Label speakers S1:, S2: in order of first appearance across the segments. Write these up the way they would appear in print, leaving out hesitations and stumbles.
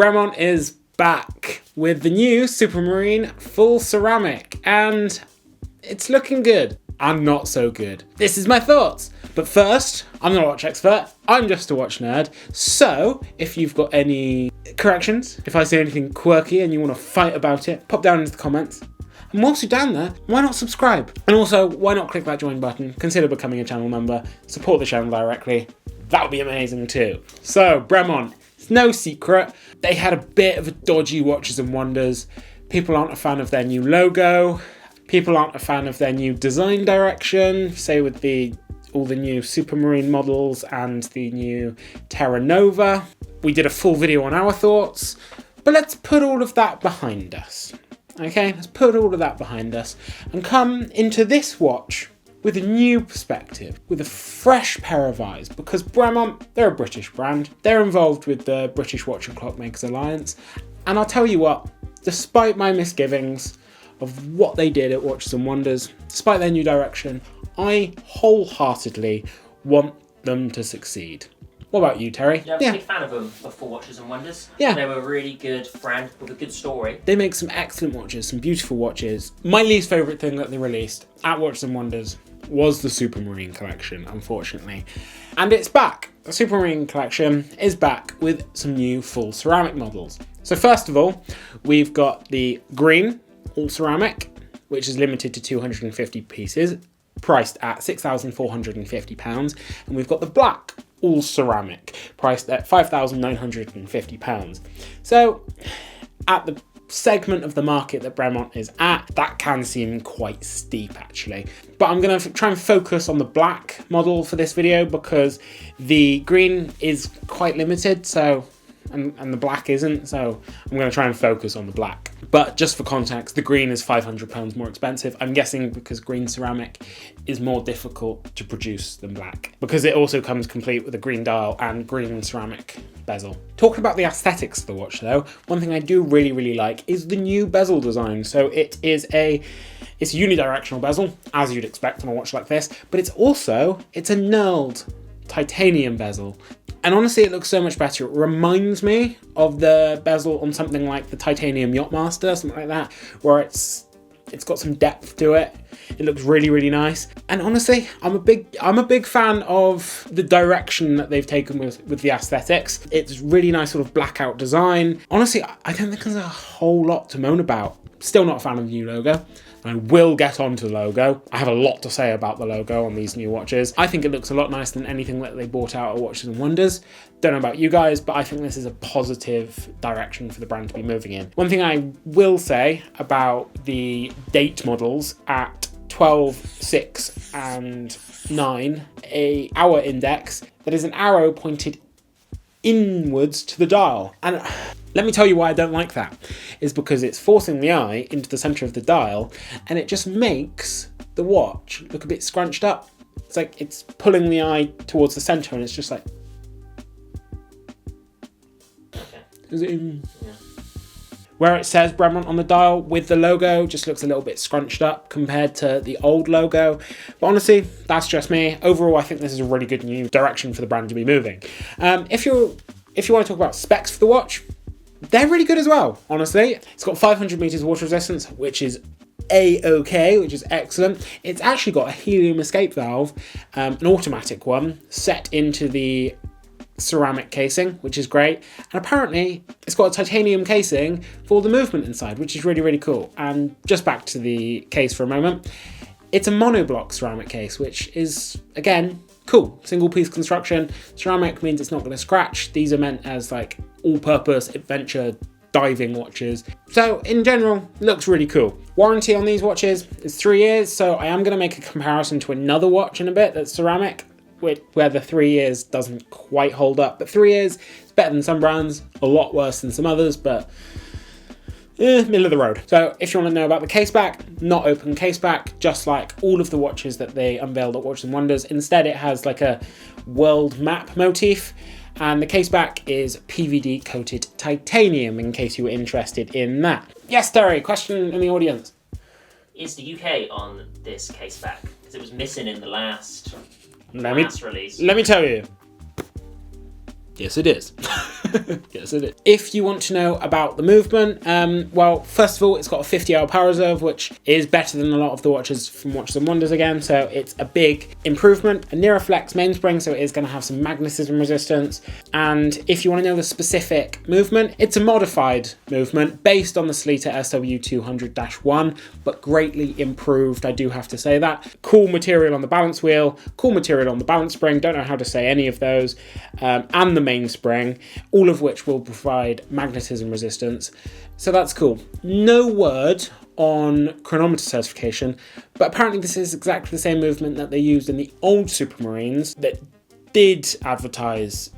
S1: Bremont is back with the new Supermarine full ceramic, and it's looking good and not so good. This is my thoughts. But first, I'm not a watch expert, I'm just a watch nerd. So if you've got any corrections, if I say anything quirky and you want to fight about it, pop down into the comments. And whilst you're down there, why not subscribe? And also, why not click that join button, consider becoming a channel member, support the channel directly. That would be amazing too. So, Bremont, it's no secret, they had a bit of a dodgy Watches and Wonders. People aren't a fan of their new logo. People aren't a fan of their new design direction, say with all the new Supermarine models and the new Terra Nova. We did a full video on our thoughts, but let's put all of that behind us. Okay, let's put all of that behind us and come into this watch with a new perspective, with a fresh pair of eyes, because Bremont, they're a British brand. They're involved with the British Watch and Clockmakers Alliance. And I'll tell you what, despite my misgivings of what they did at Watches and Wonders, despite their new direction, I wholeheartedly want them to succeed. What about you, Terry?
S2: Yeah, I was a big fan of them before Watches and Wonders.
S1: Yeah.
S2: They were a really good brand with a good story.
S1: They make some excellent watches, some beautiful watches. My least favourite thing that they released at Watches and Wonders was the Supermarine collection, unfortunately. And it's back. The Supermarine collection is back with some new full ceramic models. So first of all, we've got the green all ceramic, which is limited to 250 pieces, priced at £6,450. And we've got the black all ceramic, priced at £5,950. So at the segment of the market that Bremont is at, that can seem quite steep actually. But I'm going to try and focus on the black model for this video because the green is quite limited, so and the black isn't, so I'm going to try and focus on the black. But just for context, the green is £500 more expensive. I'm guessing because green ceramic is more difficult to produce than black, because it also comes complete with a green dial and green ceramic bezel. Talking about the aesthetics of the watch though, one thing I do really like is the new bezel design. So it's a unidirectional bezel, as you'd expect on a watch like this, but it's a knurled titanium bezel. And honestly, it looks so much better. It reminds me of the bezel on something like the titanium Yachtmaster, something like that, where it's got some depth to it. It looks really nice. And honestly, I'm a big fan of the direction that they've taken with the aesthetics. It's really nice sort of blackout design. Honestly, I don't think there's a whole lot to moan about. Still not a fan of the new logo. I will get onto the logo. I have a lot to say about the logo on these new watches. I think it looks a lot nicer than anything that they brought out at Watches and Wonders. Don't know about you guys, but I think this is a positive direction for the brand to be moving in. One thing I will say about the date models at 12, 6 and 9, a hour index that is an arrow pointed inwards to the dial. And let me tell you why I don't like that. Is because it's forcing the eye into the center of the dial and it just makes the watch look a bit scrunched up. It's like it's pulling the eye towards the center and it's just like...
S2: Okay.
S1: Where it says Bremont on the dial with the logo just looks a little bit scrunched up compared to the old logo. But honestly, that's just me. Overall, I think this is a really good new direction for the brand to be moving. If you want to talk about specs for the watch, they're really good as well, honestly. It's got 500 meters water resistance, which is A-OK, which is excellent. It's actually got a helium escape valve, an automatic one, set into the ceramic casing, which is great. And apparently it's got a titanium casing for all the movement inside, which is really cool. And just back to the case for a moment, it's a monoblock ceramic case, which is, again, cool. Single piece construction. Ceramic means it's not going to scratch. These are meant as like all-purpose adventure diving watches. So in general, looks really cool. Warranty on these watches is 3 years. So I am going to make a comparison to another watch in a bit that's ceramic, where the 3 years doesn't quite hold up. But 3 years is better than some brands, a lot worse than some others, but middle of the road. So if you want to know about the case back, not open case back, just like all of the watches that they unveiled at Watches and Wonders. Instead, it has like a world map motif, and the case back is PVD coated titanium, in case you were interested in that. Yes, Terry, question in the audience.
S2: Is the UK on this case back? Because it was missing in the last release.
S1: Let me tell you. Yes, it is. Yes, it is. If you want to know about the movement, well, first of all, it's got a 50-hour power reserve, which is better than a lot of the watches from Watches and Wonders again. So it's a big improvement. A Neuroflex mainspring, so it is going to have some magnetism resistance. And if you want to know the specific movement, it's a modified movement based on the Sleater SW200-1, but greatly improved, I do have to say that. Cool material on the balance wheel, cool material on the balance spring, don't know how to say any of those, and the mainspring, all of which will provide magnetism resistance. So that's cool. No word on chronometer certification, but apparently this is exactly the same movement that they used in the old Supermarines that did advertise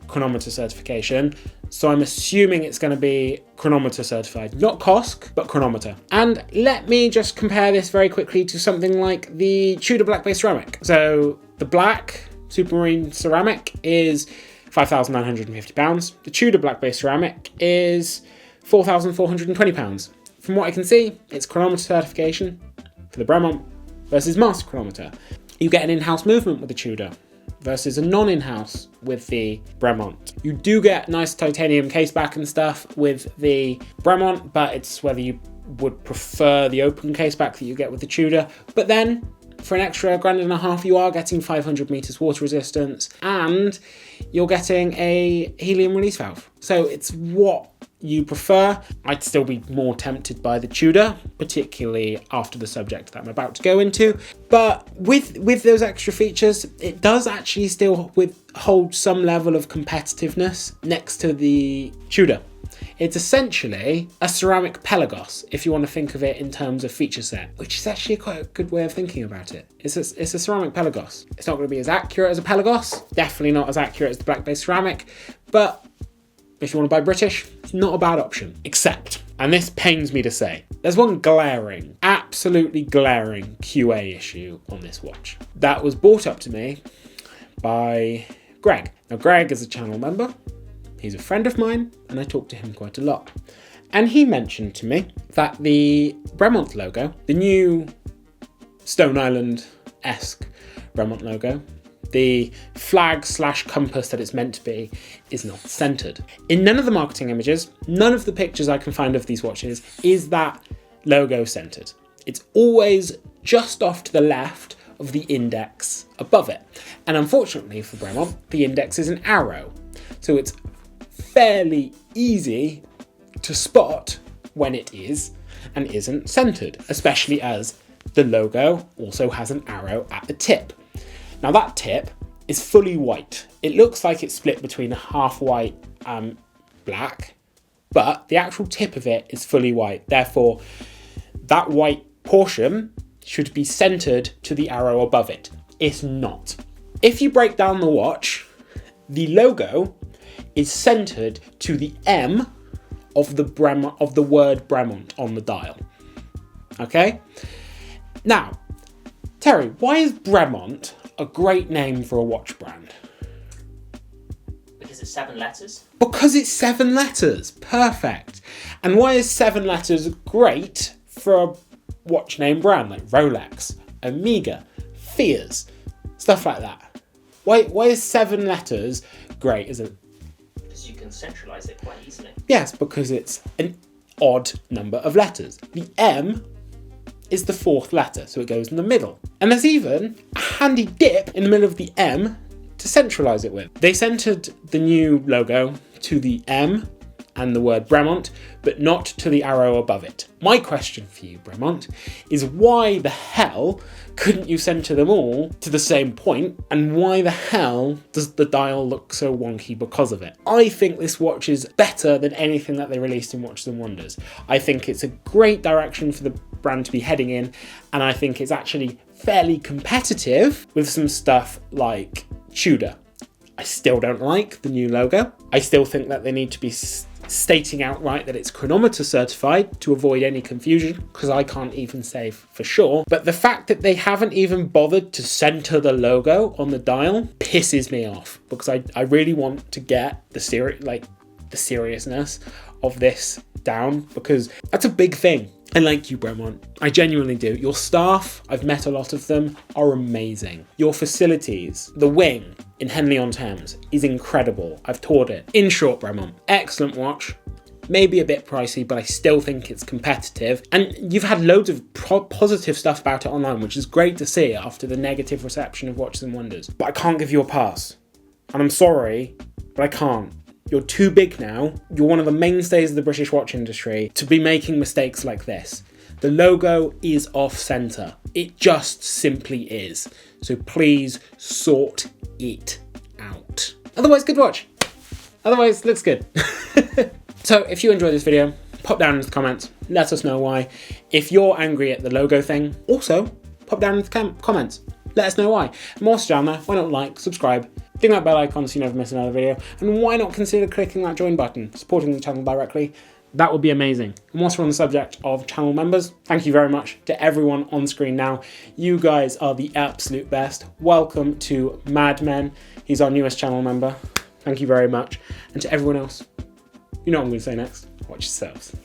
S1: chronometer certification. So I'm assuming it's going to be chronometer certified, not COSC, but chronometer. And let me just compare this very quickly to something like the Tudor black base ceramic. So the black Supermarine ceramic is £5,950. The Tudor black base ceramic is £4,420. From what I can see, it's chronometer certification for the Bremont versus master chronometer. You get an in-house movement with the Tudor versus a non-in-house with the Bremont. You do get nice titanium case back and stuff with the Bremont, but it's whether you would prefer the open case back that you get with the Tudor. But then for an extra £1.5 you are getting 500 meters water resistance, and you're getting a helium release valve. So it's what you prefer. I'd still be more tempted by the Tudor, particularly after the subject that I'm about to go into. But with those extra features, it does actually still hold some level of competitiveness next to the Tudor. It's essentially a ceramic Pelagos, if you want to think of it in terms of feature set, which is actually quite a good way of thinking about it. It's a ceramic Pelagos. It's not going to be as accurate as a Pelagos, definitely not as accurate as the black base ceramic, but if you want to buy British, it's not a bad option. Except, and this pains me to say, there's one glaring, absolutely glaring QA issue on this watch that was brought up to me by Greg. Now, Greg is a channel member. He's a friend of mine, and I talk to him quite a lot. And he mentioned to me that the Bremont logo, the new Stone Island-esque Bremont logo, the flag/compass that it's meant to be, is not centered. In none of the marketing images, none of the pictures I can find of these watches is that logo centered. It's always just off to the left of the index above it. And unfortunately for Bremont, the index is an arrow. So it's fairly easy to spot when it is and isn't centered, especially as the logo also has an arrow at the tip. Now that tip is fully white. It looks like it's split between a half white and black, but the actual tip of it is fully white. Therefore, that white portion should be centered to the arrow above it. It's not. If you break down the watch, the logo is centered to the M of the word Bremont on the dial. Okay? Now, Terry, why is Bremont a great name for a watch brand?
S2: Because it's 7 letters?
S1: Because it's 7 letters. Perfect. And why is 7 letters great for a watch name brand like Rolex, Omega, Fiat, stuff like that? Why is 7 letters great? Is it?
S2: Because you can centralize it quite easily.
S1: Yes, because it's an odd number of letters. The M is the 4th letter, so it goes in the middle. And there's even a handy dip in the middle of the M to centralize it with. They centered the new logo to the M and the word Bremont, but not to the arrow above it. My question for you, Bremont, is why the hell couldn't you center them all to the same point, and why the hell does the dial look so wonky because of it? I think this watch is better than anything that they released in Watches and Wonders. I think it's a great direction for the brand to be heading in, and I think it's actually fairly competitive with some stuff like Tudor. I still don't like the new logo. I still think that they need to be stating outright that it's chronometer certified to avoid any confusion, because I can't even say for sure. But the fact that they haven't even bothered to center the logo on the dial pisses me off, because I really want to get the seriousness of this down, because that's a big thing. I like you, Bremont. I genuinely do. Your staff, I've met a lot of them, are amazing. Your facilities, the wing, in Henley-on-Thames is incredible. I've toured it. In short, Bremont, excellent watch. Maybe a bit pricey, but I still think it's competitive. And you've had loads of positive stuff about it online, which is great to see after the negative reception of Watches and Wonders. But I can't give you a pass. And I'm sorry, but I can't. You're too big now. You're one of the mainstays of the British watch industry to be making mistakes like this. The logo is off center. It just simply is. So please sort it out. Otherwise, good watch. Otherwise, looks good. So if you enjoyed this video, pop down in the comments, let us know why. If you're angry at the logo thing, also pop down in the comments, let us know why. And also down there, why not like, subscribe, ding that bell icon so you never miss another video, and why not consider clicking that join button, supporting the channel directly. That would be amazing. And whilst we're on the subject of channel members, thank you very much to everyone on screen now. You guys are the absolute best. Welcome to Madmen. He's our newest channel member. Thank you very much. And to everyone else, you know what I'm going to say next. Watch yourselves.